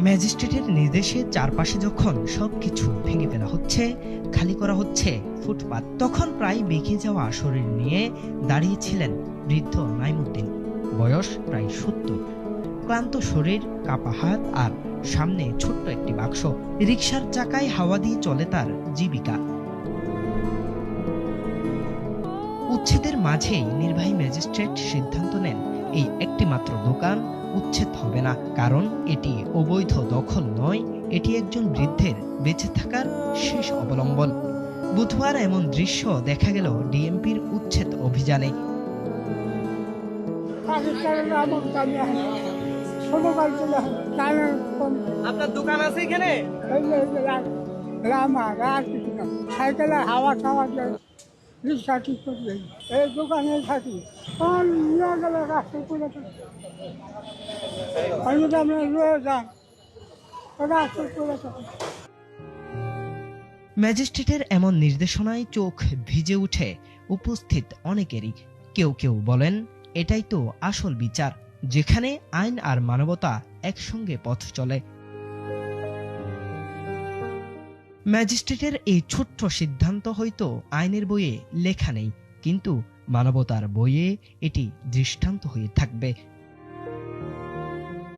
ম্যাজিস্ট্রেটের নির্দেশে চারপাশে যখন সবকিছু ভেঙে ফেলা হচ্ছে, খালি করা হচ্ছে ফুটপাত, তখন প্রায় বেঁকে যাওয়া শরীর নিয়ে দাঁড়িয়েছিলেন বৃদ্ধ নাইমুদ্দিন। বয়স প্রায় ৭০। ক্লান্ত শরীর, কাপা হাত আর সামনে ছোট্ট একটি বাক্স। রিকশার চাকায় হাওয়া দিয়ে চলে তার জীবিকা। উচ্ছেদের মাঝেই নির্বাহী ম্যাজিস্ট্রেট সিদ্ধান্ত নেন, এই একটি মাত্র দোকান উচ্ছেদ হবে না, কারণ এটি অবৈধ দখল নয়, এটি একজন বৃদ্ধের বেঁচে থাকার শেষ অবলম্বন। বুধবার এমন দৃশ্য দেখা গেল ডিএমপির উচ্ছেদ অভিযানে। আপনার দোকান আছে এখানে? সাইকেলে হাওয়া খাওয়া যায়, রিক্সা ঠিক করবে, এই দোকানে থাকি নিয়ে গেলে রাস্তা করে আমরা রয়ে যান রাস্তা করে থাকি। ম্যাজিস্ট্রেটের এমন নির্দেশনায় চোখ ভিজে উঠে উপস্থিত অনেকেরই। কেউ কেউ বলেন, এটাই তো আসল বিচার, যেখানে আইন আর মানবতা একসঙ্গে পথ চলে। ম্যাজিস্ট্রেটের এই ছোট্ট সিদ্ধান্ত হয়তো আইনের বইয়ে লেখা নেই, কিন্তু মানবতার বইয়ে এটি দৃষ্টান্ত হয়ে থাকবে।